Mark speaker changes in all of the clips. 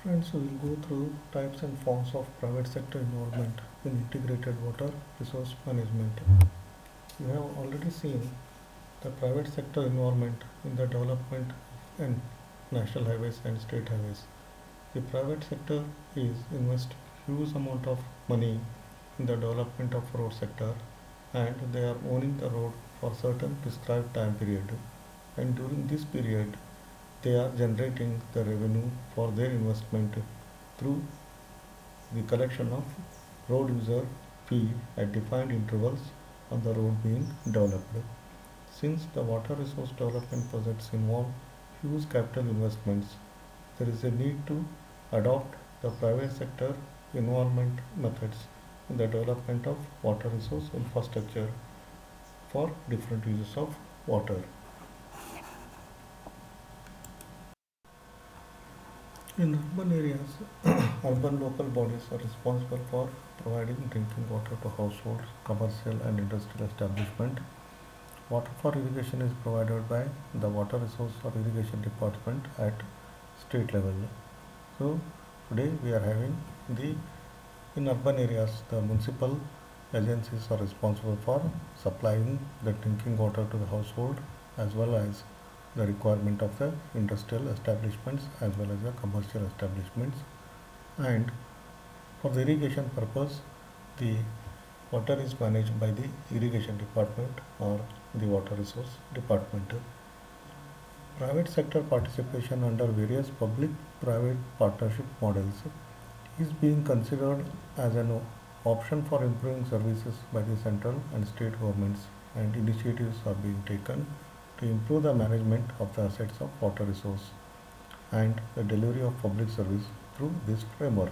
Speaker 1: Friends, we will go through types and forms of private sector involvement in integrated water resource management. We have already seen the private sector involvement in the development and national highways and state highways. The private sector is invest huge amount of money in the development of road sector, and they are owning the road for certain prescribed time period, and during this period they are generating the revenue for their investment through the collection of road user fee at defined intervals on the road being developed. Since the water resource development projects involve huge capital investments, there is a need to adopt the private sector involvement methods in the development of water resource infrastructure for different uses of water. In urban areas, urban local bodies are responsible for providing drinking water to households, commercial and industrial establishment. Water for irrigation is provided by the Water Resource or Irrigation Department at state level. So today we are having the in urban areas the municipal agencies are responsible for supplying the drinking water to the household as well as the requirement of the industrial establishments as well as the commercial establishments, and for the irrigation purpose the water is managed by the irrigation department or the water resource department. Private sector participation under various public private partnership models is being considered as an option for improving services by the central and state governments, and initiatives are being taken to improve the management of the assets of water resource and the delivery of public service through this framework.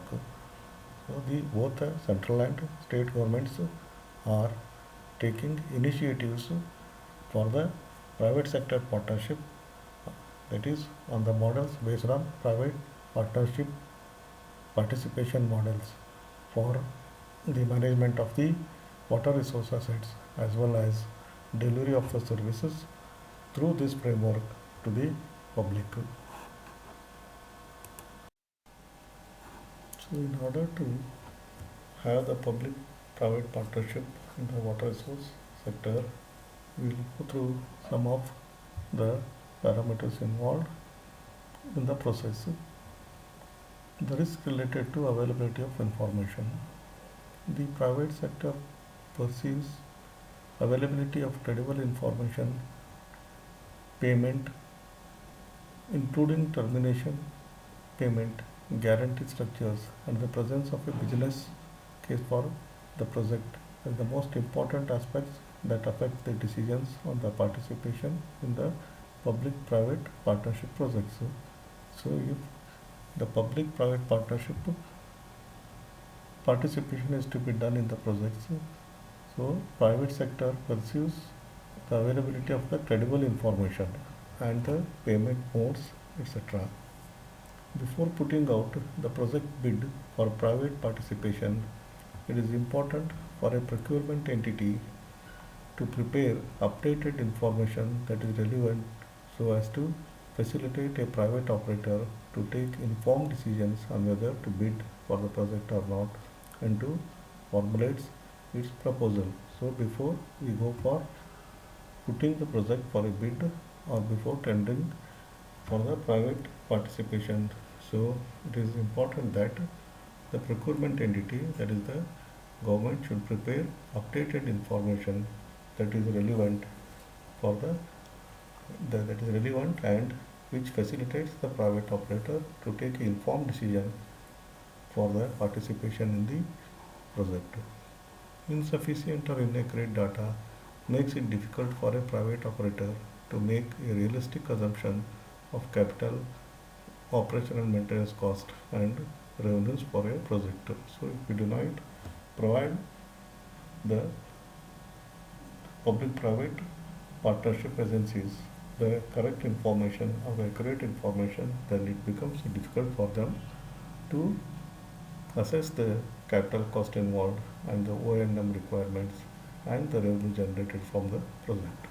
Speaker 1: So both the central and state governments are taking initiatives for the private sector partnership, that is on the models based on private partnership participation models for the management of the water resource assets as well as delivery of the services through this framework to the public. So in order to have the public private partnership in the water resource sector, we will go through some of the parameters involved in the process. The risk related to availability of information. The private sector perceives availability of credible information, payment, including termination payment, guarantee structures, and the presence of a business case for the project as the most important aspects that affect the decisions on the participation in the public-private partnership projects. So, if the public-private partnership participation is to be done in the projects, so private sector pursues the availability of the credible information and the payment modes, etc. Before putting out the project bid for private participation, it is important for a procurement entity to prepare updated information that is relevant so as to facilitate a private operator to take informed decisions on whether to bid for the project or not and to formulate its proposal. So before we go for putting the project for a bid or before tendering for the private participation, so it is important that the procurement entity, that is the government, should prepare updated information that is relevant for that is relevant and which facilitates the private operator to take an informed decision for the participation in the project. Insufficient or inaccurate data makes it difficult for a private operator to make a realistic assumption of capital, operation and maintenance cost and revenues for a project. So if we do not provide the public-private partnership agencies the correct information or the accurate information, then it becomes difficult for them to assess the capital cost involved and the O&M requirements and the revenue generated from the project.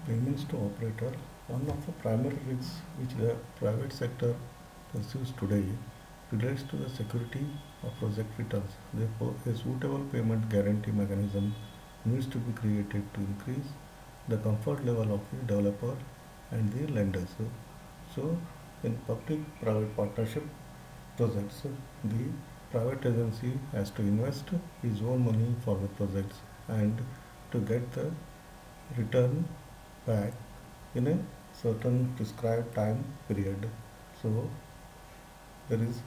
Speaker 1: Payments to operator One of the primary risks which the private sector pursues today relates to the security of project returns. Therefore, a suitable payment guarantee mechanism needs to be created to increase the comfort level of the developer and the lenders. So, in public-private partnership projects, the private agency has to invest his own money for the projects and to get the return back in a certain prescribed time period. So, there is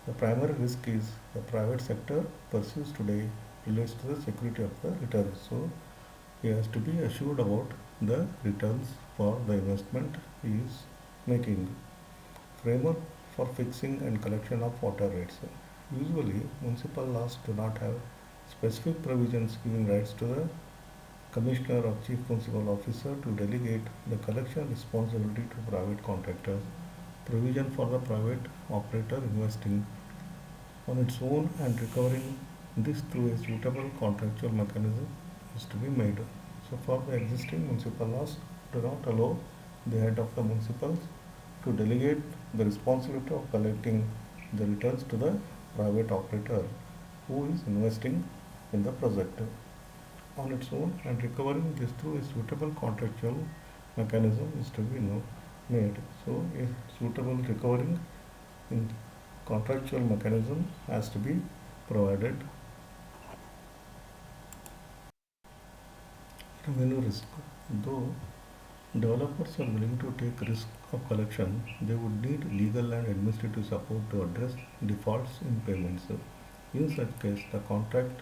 Speaker 1: the primary risk is the private sector pursues today relates to the security of the returns. So, he has to be assured about the returns for the investment he is making. Framework for fixing and collection of water rates. Usually, municipal laws do not have specific provisions giving rights to the commissioner or chief municipal officer to delegate the collection responsibility to private contractors. Provision for the private operator investing on its own and recovering this through a suitable contractual mechanism is to be made. So far the existing municipal laws do not allow the head of the municipals to delegate the responsibility of collecting the returns to the private operator who is investing in the project on its own and recovering this through a suitable contractual mechanism is to be made. So a suitable recovering in contractual mechanism has to be provided. Revenue risk. Though developers are willing to take risk of collection, they would need legal and administrative support to address defaults in payments. In such case, the contract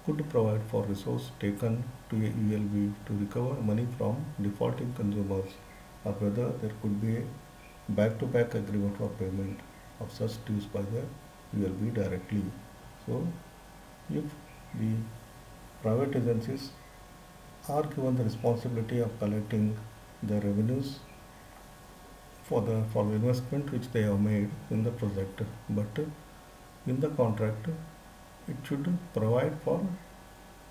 Speaker 1: could provide for resource taken to a ULB to recover money from defaulting consumers, or whether there could be a back-to-back agreement for payment of such dues by the ULB directly. So, if the private agencies are given the responsibility of collecting the revenues for the investment which they have made in the project, but in the contract it should provide for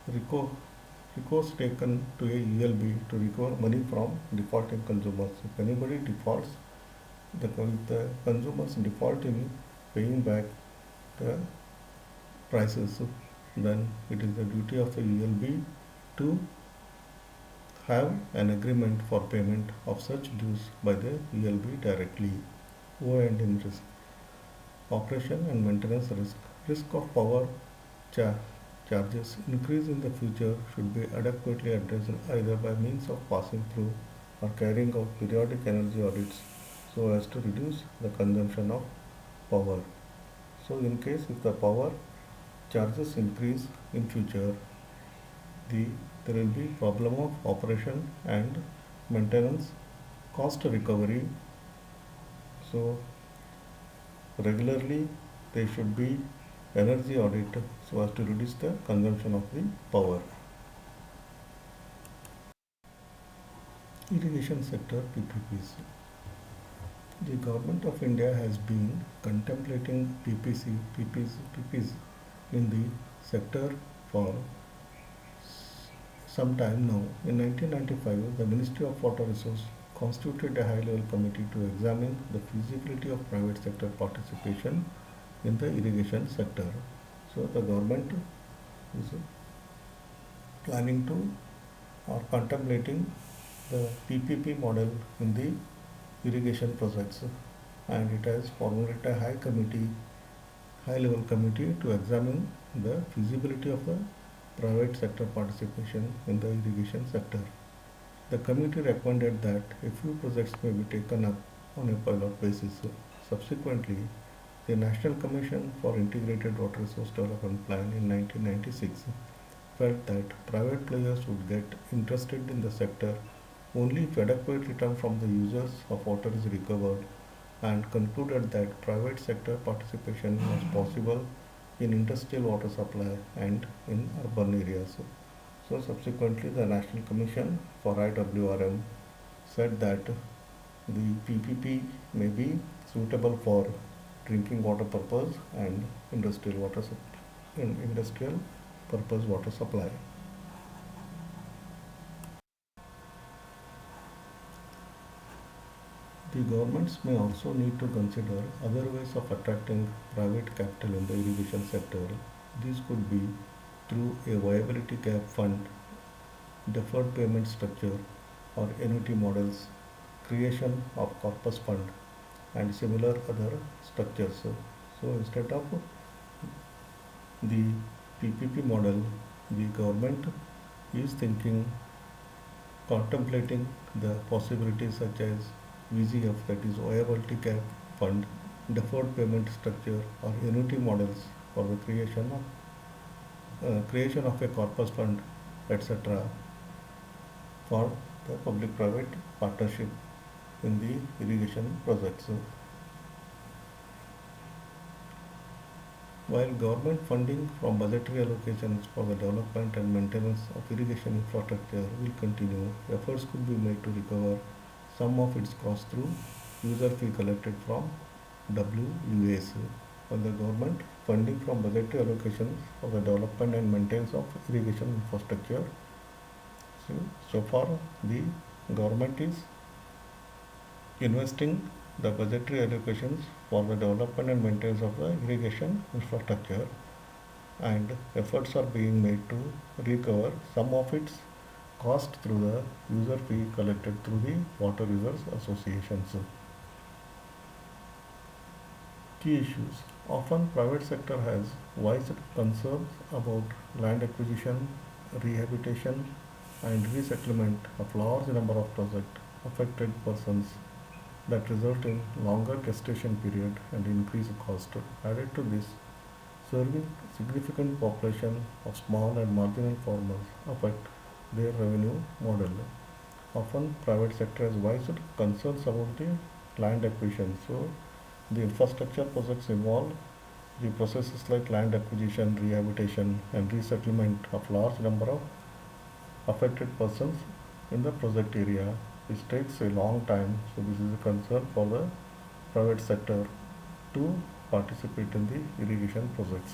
Speaker 1: recourse taken to a ULB to recover money from defaulting consumers. If anybody defaults, the consumers default in paying back the prices, then it is the duty of the ULB to have an agreement for payment of such dues by the ULB directly. O&M risk. Operation and maintenance risk. Risk of power charges increase in the future should be adequately addressed either by means of passing through or carrying out periodic energy audits so as to reduce the consumption of power. So in case if the power charges increase in future, there will be problem of operation and maintenance cost recovery. So regularly there should be energy audit so as to reduce the consumption of the power. Irrigation sector PPPs. The government of India has been contemplating PPs in the sector for some time now. In 1995, the Ministry of Water Resources constituted a high-level committee to examine the feasibility of private sector participation in the irrigation sector. So the government is planning to or contemplating the PPP model in the irrigation projects, and it has formulated a high-level committee to examine the feasibility of the private sector participation in the irrigation sector. The committee recommended that a few projects may be taken up on a pilot basis. Subsequently, the National Commission for Integrated Water Resource Development Plan in 1996 felt that private players would get interested in the sector only if adequate return from the users of water is recovered, and concluded that private sector participation was possible in industrial water supply and in urban areas. So subsequently the National Commission for IWRM said that the PPP may be suitable for drinking water purpose and industrial purpose water supply. The governments may also need to consider other ways of attracting private capital in the irrigation sector. This could be through a viability gap fund, deferred payment structure, or annuity models, creation of corpus fund, and similar other structures. So instead of the PPP model, the government is contemplating the possibilities such as VGF, that is viability gap fund, deferred payment structure, or annuity models for the creation of a corpus fund, etc., for the public-private partnership in the irrigation projects. While government funding from budgetary allocations for the development and maintenance of irrigation infrastructure will continue, efforts could be made to recover some of its costs through user fee collected from WUAs. While the government funding from budgetary allocations for the development and maintenance of irrigation infrastructure, so far the government is investing the budgetary allocations for the development and maintenance of the irrigation infrastructure, and efforts are being made to recover some of its cost through the user fee collected through the water users associations. Key issues. Often private sector has voiced concerns about land acquisition, rehabilitation, and resettlement of large number of project affected persons that result in longer gestation period and increased cost. Added to this, serving significant population of small and marginal farmers affect their revenue model. Often private sector has voiced concerns about the land acquisition. So the infrastructure projects involve the processes like land acquisition, rehabilitation, and resettlement of large number of affected persons in the project area, which takes a long time. So this is a concern for the private sector to participate in the irrigation projects.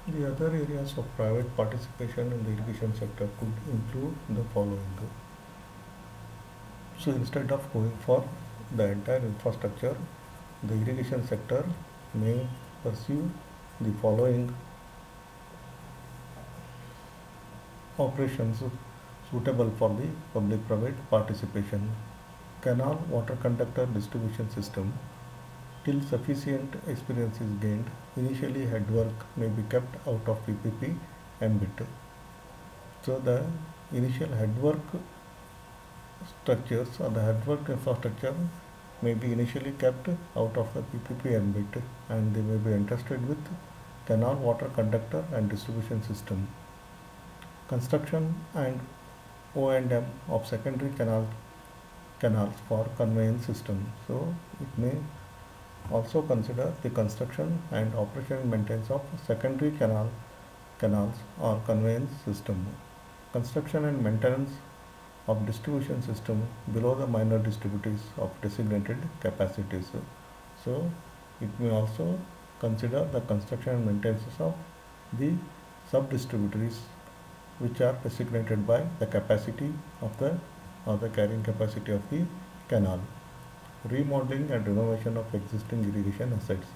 Speaker 1: The other areas of private participation in the irrigation sector could include the following. So instead of going for the entire infrastructure, the irrigation sector may pursue the following operations suitable for the public-private participation. Canal water conductor distribution system. Till sufficient experience is gained, initially headwork may be kept out of PPP ambit. So the initial headwork structures or the headwork infrastructure may be initially kept out of the PPP ambit, and they may be entrusted with canal water conductor and distribution system. Construction and O&M of secondary canals for conveyance system. So it may also consider the construction and operation and maintenance of secondary canals or conveyance system. Construction and maintenance of distribution system below the minor distributaries of designated capacities. So it may also consider the construction and maintenance of the sub-distributaries which are designated by the capacity of the or the carrying capacity of the canal. Remodeling and renovation of existing irrigation assets.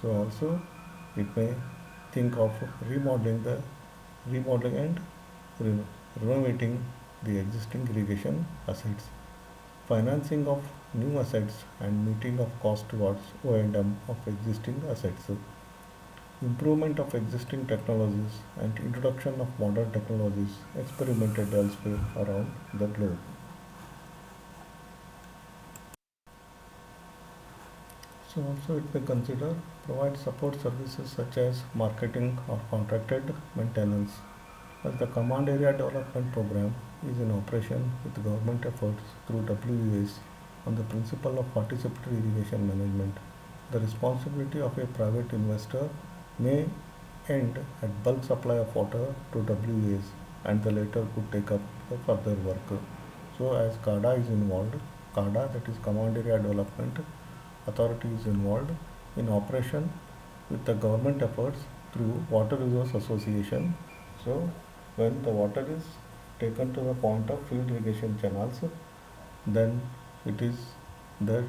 Speaker 1: So also it may think of remodeling and renovating the existing irrigation assets. Financing of new assets and meeting of cost towards O&M of existing assets. Improvement of existing technologies and introduction of modern technologies experimented elsewhere around the globe. So also it may consider provide support services such as marketing or contracted maintenance. As the Command Area Development Program is in operation with government efforts through WUAs on the principle of participatory irrigation management, the responsibility of a private investor may end at bulk supply of water to WUAs, and the latter could take up the further work. So as CADA is involved, CADA, that is Command Area Development Authority, is involved in operation with the government efforts through Water Resource Association. So when the water is taken to the point of field irrigation channels, then it is the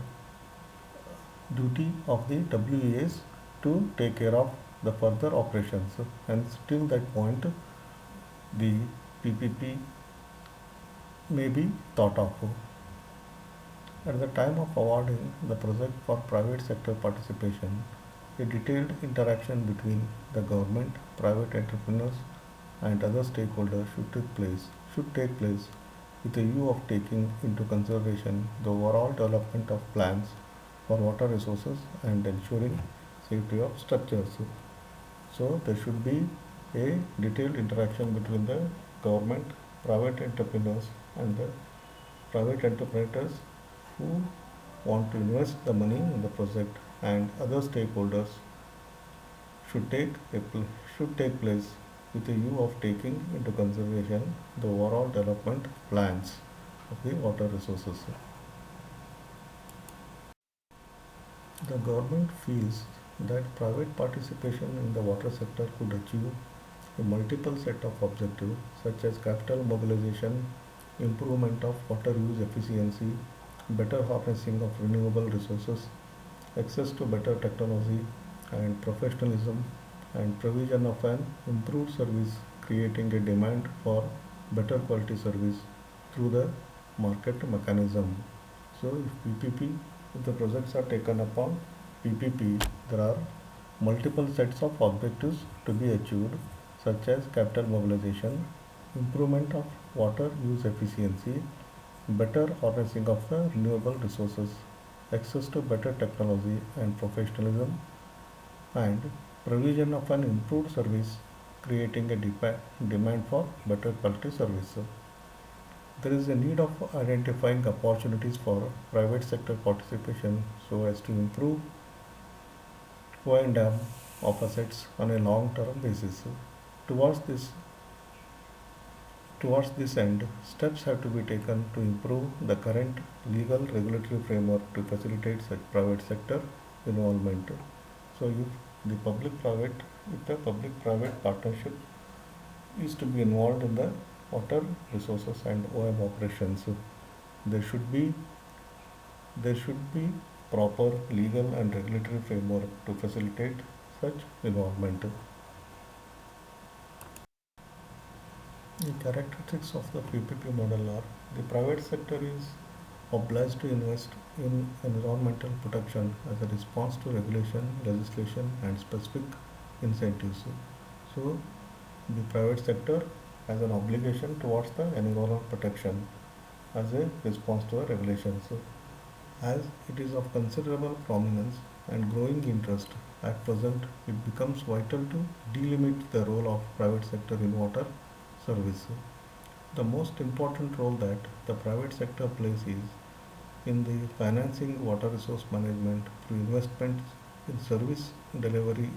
Speaker 1: duty of the WES to take care of the further operations. Hence, till that point, the PPP may be thought of. At the time of awarding the project for private sector participation, a detailed interaction between the government, private entrepreneurs, and other stakeholders should take place with a view of taking into consideration the overall development of plans for water resources and ensuring safety of structures. So there should be a detailed interaction between the government, private entrepreneurs, and the private entrepreneurs who want to invest the money in the project, and other stakeholders should take a should take place with a view of taking into consideration the overall development plans of the water resources. The government feels that private participation in the water sector could achieve a multiple set of objectives such as capital mobilization, improvement of water use efficiency, better harnessing of renewable resources, access to better technology and professionalism, and provision of an improved service, creating a demand for better quality service through the market mechanism. So, if the projects are taken upon PPP, there are multiple sets of objectives to be achieved, such as capital mobilization, improvement of water use efficiency, better harnessing of the renewable resources, access to better technology and professionalism, and provision of an improved service, creating a demand for better quality service. There is a need of identifying opportunities for private sector participation so as to improve O&M of assets on a long-term basis. Towards this Towards this end, steps have to be taken to improve the current legal regulatory framework to facilitate such private sector involvement. So, if the public-private partnership is to be involved in the water resources and OM operations, there should be there should be proper legal and regulatory framework to facilitate such involvement. The characteristics of the PPP model are: the private sector is obliged to invest in environmental protection as a response to regulation, legislation, and specific incentives. So, the private sector has an obligation towards the environmental protection as a response to the regulations. As it is of considerable prominence and growing interest, at present it becomes vital to delimit the role of private sector in water service. The most important role that the private sector plays is in the financing water resource management through investments in delivery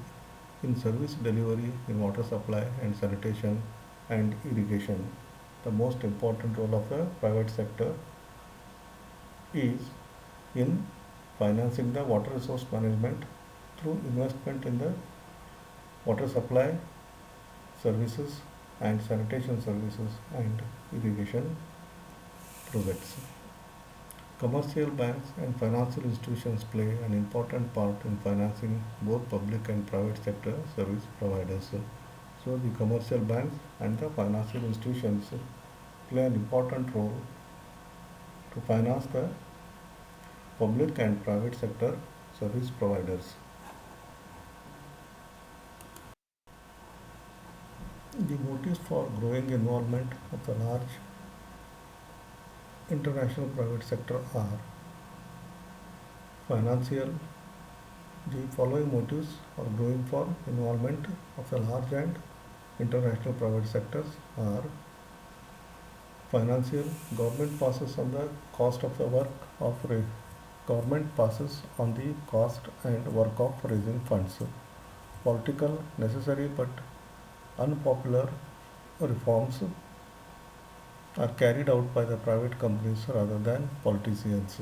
Speaker 1: service delivery in water supply and sanitation and irrigation. The most important role of the private sector is in financing the water resource management through investment in the water supply services and sanitation services and irrigation projects. Commercial banks and financial institutions play an important part in financing both public and private sector service providers. So, the commercial banks and the financial institutions play an important role to finance the public and private sector service providers. The motives for growing involvement of the large international private sector are financial. The following motives for growing for involvement of the large and international private sectors are: financial. Government passes on the cost and work of raising funds. Political. Necessary but unpopular reforms are carried out by the private companies rather than politicians.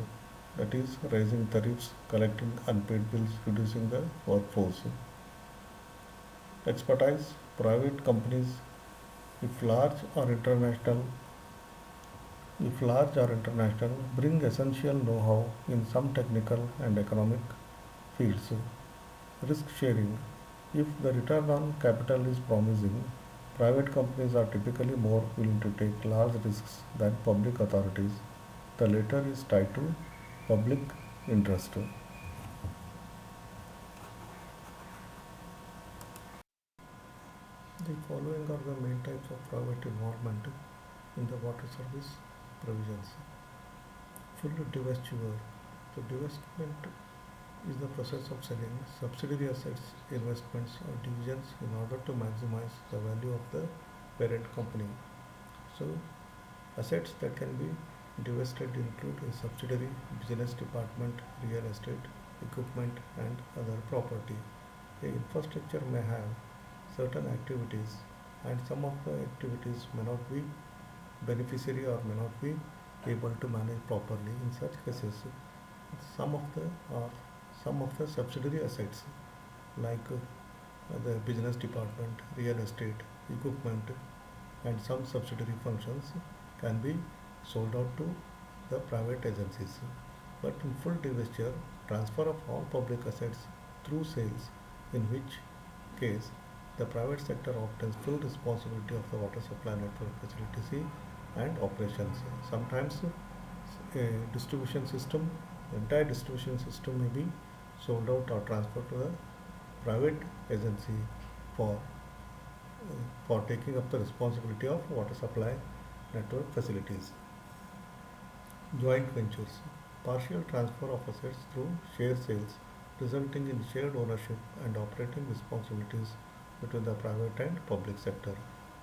Speaker 1: That is, raising tariffs, collecting unpaid bills, reducing the workforce. Expertise. Private companies if large or international if large or international, bring essential know-how in some technical and economic fields. Risk sharing. If the return on capital is promising, private companies are typically more willing to take large risks than public authorities. The latter is tied to public interest. The following are the main types of private involvement in the water service provisions. Full divestiture. So divestment is the process of selling subsidiary assets, investments or divisions in order to maximize the value of the parent company. So assets that can be divested include a subsidiary, business department, real estate, equipment and other property. A infrastructure may have certain activities and some of the activities may not be beneficiary or may not be able to manage properly. In such cases, some of the or some of the subsidiary assets like the business department, real estate, equipment and some subsidiary functions can be sold out to the private agencies. But in full divestiture, transfer of all public assets through sales, in which case the private sector obtains full responsibility of the water supply network facility and operations. Sometimes a distribution system, the entire distribution system may be sold out or transferred to the private agency for for taking up the responsibility of water supply network facilities. Joint ventures, partial transfer of assets through share sales, resulting in shared ownership and operating responsibilities between the private and public sector.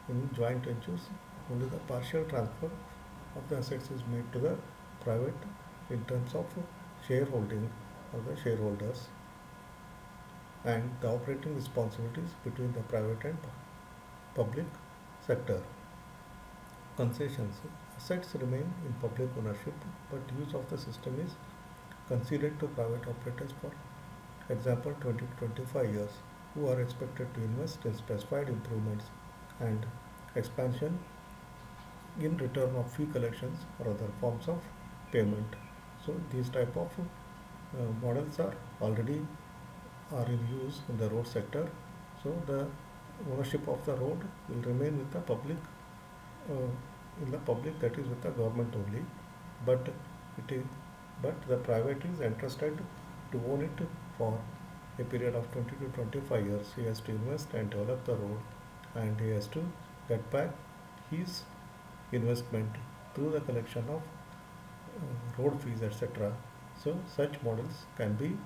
Speaker 1: In joint ventures, only the partial transfer of the assets is made to the private in terms of shareholding of the shareholders and the operating responsibilities between the private and public sector. Concessions. Assets remain in public ownership, but use of the system is conceded to private operators for example 20 to 25 years who are expected to invest in specified improvements and expansion in return of fee collections or other forms of payment. So these type of models are already are in use in the road sector. So the ownership of the road will remain with the public, uh, that is with the government only, but it is but the private is entrusted to own it for a period of 20 to 25 years. He has to invest and develop the road and he has to get back his investment through the collection of road fees, etc. So such models can be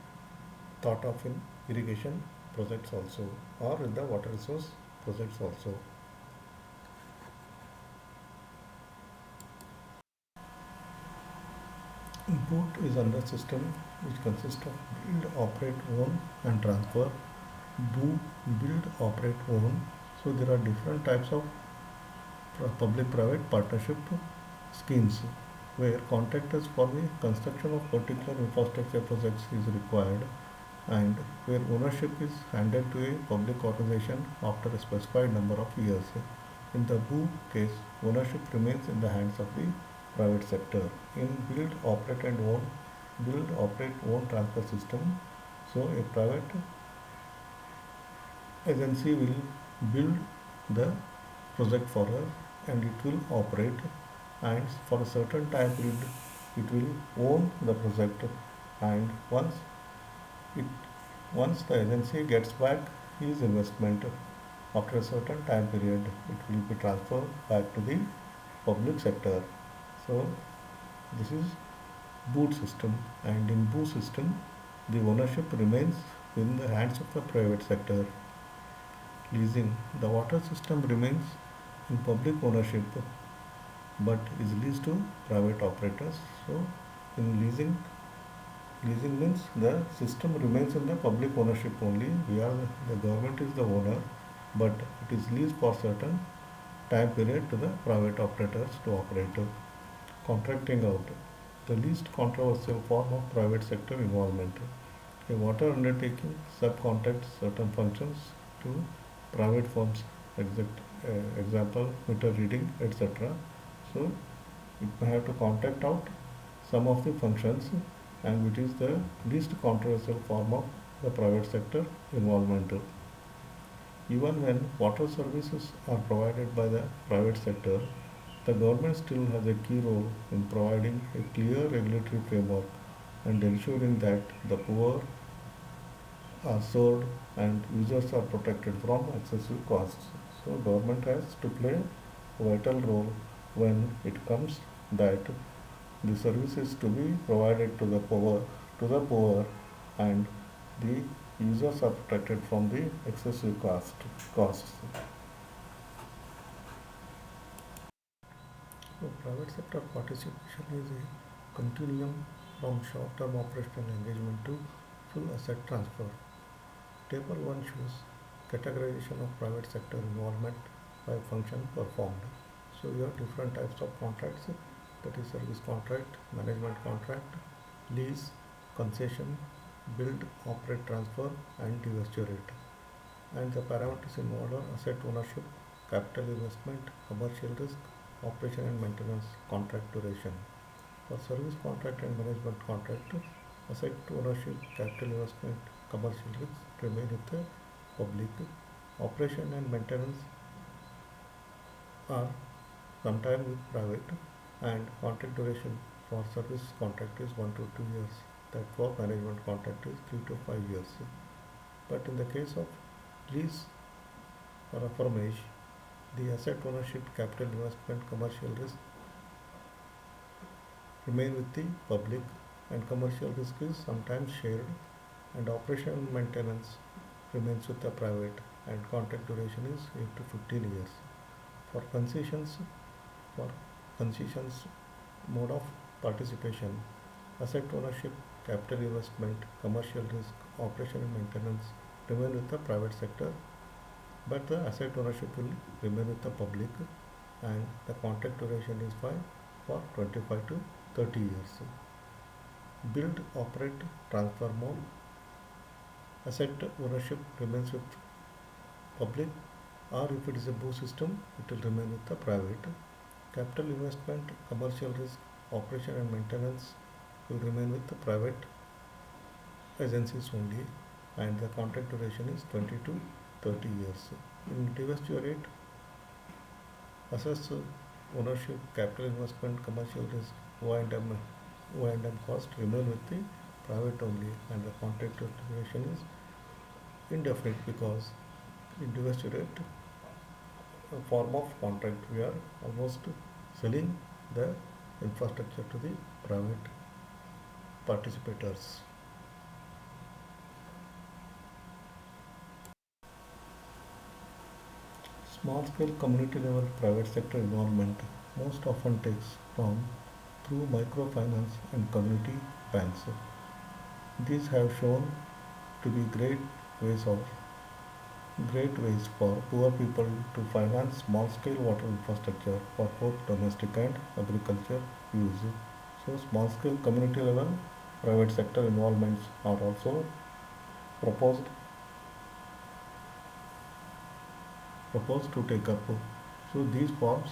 Speaker 1: thought of in irrigation projects also or in the water resource projects also. Import is another system which consists of build, operate, own and transfer. Build, operate, own. So there are different types of public-private partnership schemes where contractors for the construction of particular infrastructure projects is required and where ownership is handed to a public organization after a specified number of years. In the BOO case, ownership remains in the hands of the private sector. In build, operate and own, build, operate, own transfer system, so a private agency will build the project for us and it will operate and for a certain time period it will own the project and it once the agency gets back his investment after a certain time period it will be transferred back to the public sector. So this is boot system and in boot system the ownership remains in the hands of the private sector. Leasing, the water system remains in public ownership but is leased to private operators. So in leasing means the system remains in the public ownership only. The government is the owner but it is leased for certain time period to the private operators to operate. Contracting out, the least controversial form of private sector involvement. A water undertaking subcontracts certain functions to private firms example meter reading, etc. So it may have to contract out some of the functions, and it is the least controversial form of the private sector involvement. Even when water services are provided by the private sector, the government still has a key role in providing a clear regulatory framework and ensuring that the poor are served and users are protected from excessive costs. So government has to play a vital role when it comes that the services to be provided to the poor and the users are protected from the excessive costs. So private sector participation is a continuum from short-term operational engagement to full asset transfer. Table 1 shows categorization of private sector involvement by function performed. So you have different types of contracts, that is service contract, management contract, lease, concession, build, operate, transfer and divestiture rate. And the parameters involved are asset ownership, capital investment, commercial risk, operation and maintenance, contract duration. For service contract and management contract, asset ownership, capital investment, commercial risk remain with the public. Operation and maintenance are sometimes with private, and contract duration for service contract is 1 to 2 years. That for management contract is 3 to 5 years. But in the case of lease or affirmage, the asset ownership, capital investment, commercial risk remain with the public, and commercial risk is sometimes shared, and operation and maintenance remains with the private, and contract duration is 8 to 15 years. For for concessions mode of participation, asset ownership, capital investment, commercial risk, operation and maintenance remain with the private sector, but the asset ownership will remain with the public, and the contract duration is for 25 to 30 years. Build, operate, transfer mode, asset ownership remains with public, or if it is a BOO system, it will remain with the private. Capital investment, commercial risk, operation and maintenance will remain with the private agencies only, and the contract duration is 20 to 30 years. In divestiture rate, assess ownership, capital investment, commercial risk, O&M cost remain with the private only, and the contract duration is indefinite, because in divestiture rate form of contract we are almost selling the infrastructure to the private participators. Small scale community level private sector involvement most often takes from through microfinance and community banks. These have shown to be great ways for poor people to finance small scale water infrastructure for both domestic and agriculture use. So small scale community level private sector involvements are also proposed proposed to take up. So these forms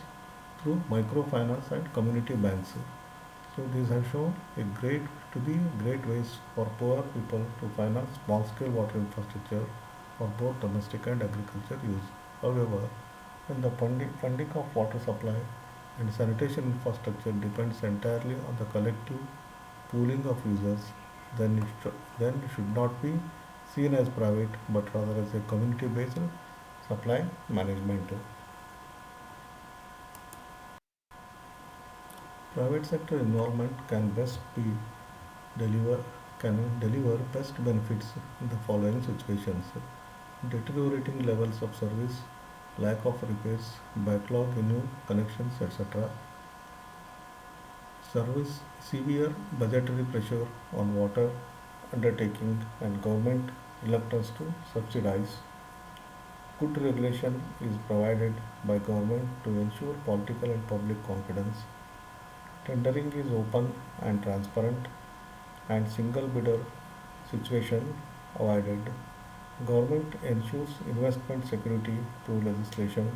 Speaker 1: through microfinance and community banks. So these have shown great ways for poor people to finance small scale water infrastructure for both domestic and agriculture use. However, when the funding of water supply and sanitation infrastructure depends entirely on the collective pooling of users, then it should not be seen as private but rather as a community based supply management. Private sector involvement deliver can deliver best benefits in the following situations: deteriorating levels of service, lack of repairs, backlog in new connections, etc. Service severe budgetary pressure on water undertaking and government reluctance to subsidize. Good regulation is provided by government to ensure political and public confidence. Tendering is open and transparent, and single bidder situation avoided. Government ensures investment security through legislation.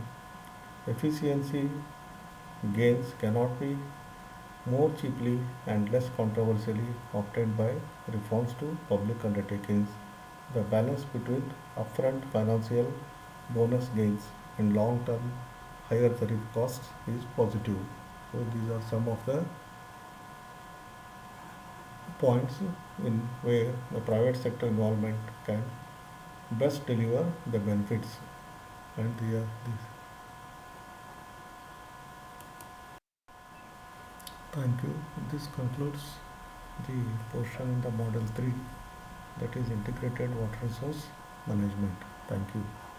Speaker 1: Efficiency gains cannot be more cheaply and less controversially obtained by reforms to public undertakings. The balance between upfront financial bonus gains and long term higher tariff costs is positive. So, these are some of the points in where the private sector involvement can best deliver the benefits. And thank you. This concludes the portion in the Model 3, that is integrated water resource management. Thank you.